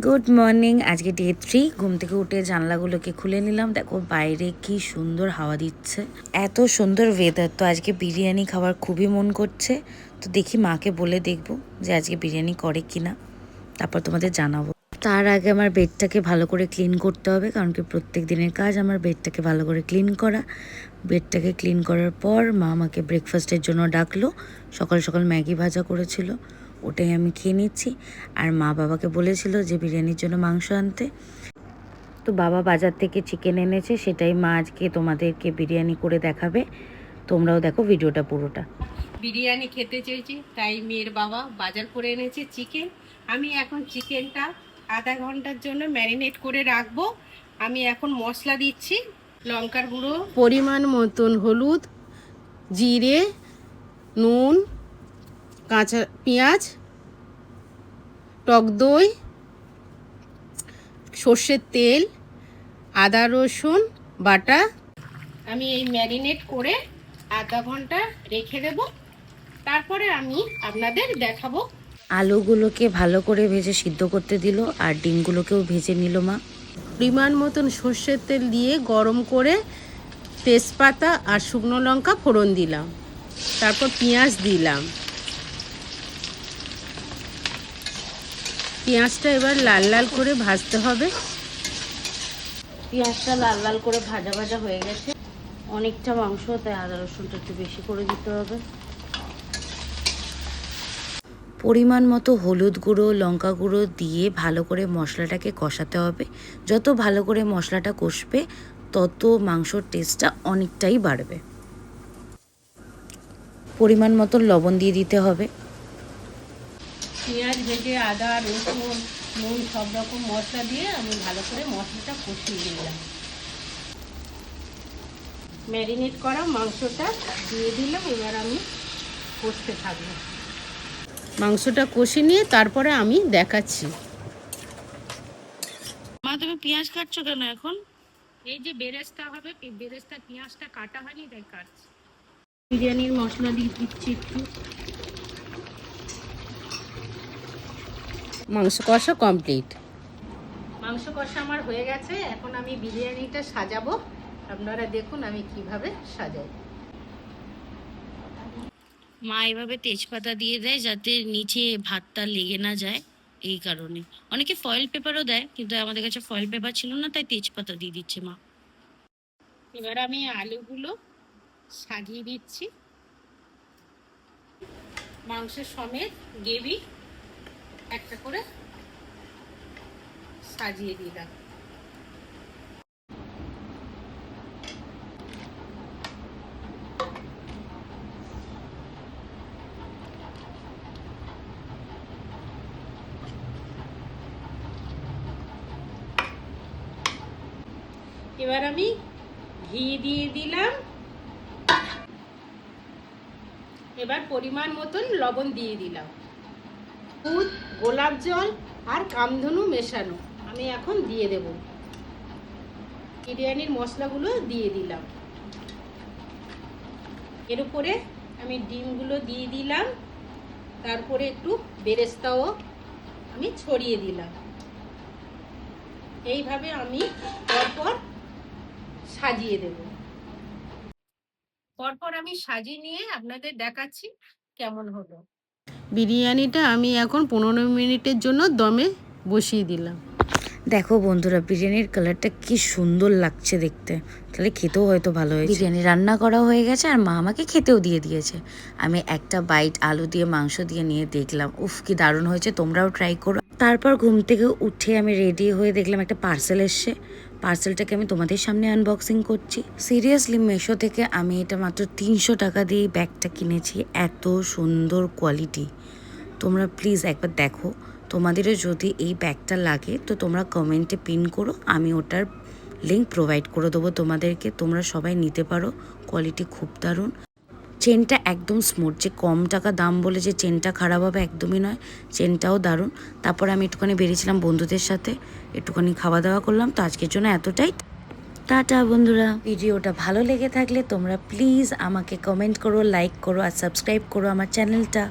Good morning. আজকে day 3। ঘুম থেকে উঠে জানলাগুলোকে খুলে নিলাম। দেখো বাইরে কি সুন্দর হাওয়া দিচ্ছে, এত সুন্দর ওয়েদার। তো আজকে বিরিয়ানি খাওয়ার খুবই মন করছে। তো দেখি মাকে বলে দেখবো যে আজকে বিরিয়ানি করে কিনা, তারপর তোমাদের জানাবো। তার আগে আমার বেডটাকে ভালো করে ক্লিন করতে হবে, কারণ কি প্রত্যেক দিনের কাজ আমার বেডটাকে ভালো করে ক্লিন করা। বেডটাকে ক্লিন করার পর মা আমাকে ব্রেকফাস্টের জন্য ডাকলো। সকাল সকাল ম্যাগি ভাজা করেছিল, ওটাই আমি খেয়ে নিচ্ছি। আর মা বাবাকে বলেছিল যে বিরিয়ানির জন্য মাংস আনতে। তো বাবা বাজার থেকে চিকেন এনেছে, সেটাই মা আজকে তোমাদেরকে বিরিয়ানি করে দেখাবে। তোমরাও দেখো ভিডিওটা পুরোটা। বিরিয়ানি খেতে চেয়েছি, তাই মেয়ের বাবা বাজার করে এনেছে চিকেন। আমি এখন চিকেনটা আধা ঘন্টার জন্য ম্যারিনেট করে রাখবো। আমি এখন মশলা দিচ্ছি। লঙ্কার গুঁড়ো, পরিমাণ মতন হলুদ, জিরে, নুন, কাঁচা পেঁয়াজ, টক দই, সর্ষের তেল, আদা রসুন বাটা। আমি এই ম্যারিনেট করে আধা ঘন্টা রেখে দেব, তারপরে আমি আপনাদের দেখাবো। আলুগুলোকে ভালো করে ভেজে সিদ্ধ করতে দিল, আর ডিমগুলোকেও ভেজে নিল মা। পরিমাণ মতন সর্ষের তেল দিয়ে গরম করে তেজপাতা আর শুকনো লঙ্কা ফোড়ন দিলাম, তারপর পেঁয়াজ দিলাম। পেঁয়াজটা এবার লাল লাল করে ভাজতে হবে। পেঁয়াজটা লাল লাল করে ভাজা ভাজা হয়ে গেছে। অনেকটা মাংস, তাই আদা রসুনটা একটু বেশি করে দিতে হবে। পরিমাণ মতো হলুদ গুঁড়ো, লঙ্কা গুঁড়ো দিয়ে ভালো করে মশলাটাকে কষাতে হবে। যত ভালো করে মশলাটা কষবে তত মাংসর টেস্টটা অনেকটাই বাড়বে। পরিমাণ মতো লবণ দিয়ে দিতে হবে। পেঁয়াজ ভেজে আদা রসুন নুন সব রকম মশলা দিয়ে আমি ভালো করে মশলাটা কষিয়ে দিলাম। ম্যারিনেট করা মাংসটা দিয়ে দিলাম। এবার আমি কষতে থাকবো। মাংসটা কষে নিয়ে তারপরে আমি দেখাচ্ছি। মা, তুমি পেঁয়াজ কাটছো কেন এখন? এই যে বেরেস্তা হবে, বেরেস্তা পেঁয়াজটা কাটা হয়নি তাই কাটছি। বিরিয়ানির মশলা দিয়ে দিচ্ছি একটু। মাংস কষা কমপ্লিট। মাংস কষা আমার হয়ে গেছে। এখন আমি বিরিয়ানিটা সাজাবো। আপনারা দেখুন আমি কিভাবে সাজাই। মা এভাবে তেজপাতা দিয়ে দেয় যাতে নিচে ভাতটা লেগে না যায়, এই কারণে। অনেকে ফয়েল পেপারও দেয়, কিন্তু আমাদের কাছে ফয়েল পেপার ছিল না, তাই তেজপাতা দিয়ে দিচ্ছে মা। এবার আমি আলুগুলো সাজিয়ে দিচ্ছি। মাংসের সমেত গ্রেভি একটা করে সাজিয়ে দিলাম। এবার আমি ঘি দিয়ে দিলাম। এবার পরিমাণ মতন লবণ দিয়ে দিলাম। দুধ, গোলাপ জল আর কামধনু মেশানো আমি এখন দিয়ে দেব। বিরিয়ানির মশলাগুলো দিয়ে দিলাম। এর উপরে আমি ডিমগুলো দিয়ে দিলাম। তারপরে একটু বেরেস্তাও আমি ছড়িয়ে দিলাম। এইভাবে আমি পরপর সাজিয়ে দেব। পরপর আমি সাজিয়ে নিয়ে আপনাদের দেখাচ্ছি কেমন হলো। বিরিয়ানিটা আমি এখন 15 মিনিটের জন্য দমে বসিয়ে দিলাম। দেখো বন্ধুরা, বিরিয়ানির কালারটা কি সুন্দর লাগছে দেখতে। তাহলে খেতেও হয়তো ভালো হয়েছে। বিরিয়ানি রান্না করা হয়ে গেছে, আর মা আমাকে খেতেও দিয়ে দিয়েছে। আমি একটা বাইট আলু দিয়ে মাংস দিয়ে নিয়ে দেখলাম, উফ কি দারুণ হয়েছে। তোমরাও ট্রাই করো। তারপর ঘুম থেকে উঠে আমি রেডি হয়ে দেখলাম একটা পার্সেল এসছে। পার্সেলটাকে আমি তোমাদের সামনে আনবক্সিং করছি। সিরিয়াসলি মেশো থেকে আমি এটা মাত্র 300 টাকা দিয়ে ব্যাগটা কিনেছি। এত সুন্দর কোয়ালিটি। তোমরা প্লিজ একবার দেখো। তোমাদেরও যদি এই ব্যাগটা লাগে তো তোমরা কমেন্টে পিন করো, আমি ওটার লিঙ্ক প্রোভাইড করে দেবো তোমাদেরকে। তোমরা সবাই নিতে পারো, কোয়ালিটি খুব দারুণ। চেনটা একদম স্মুথ, যে কম টাকা দাম বলে যে চেনটা খারাপ হবে একদমই নয়, চেনটাও দারুণ। তারপরে আমি একটুখানি বেরিয়েছিলাম বন্ধুদের সাথে, একটুখানি খাওয়া দাওয়া করলাম। তো আজকের জন্য এতটাই। টাটা বন্ধুরা। ভিডিওটা ভালো লেগে থাকলে তোমরা প্লিজ আমাকে কমেন্ট করো, লাইক করো আর সাবস্ক্রাইব করো আমার চ্যানেলটা।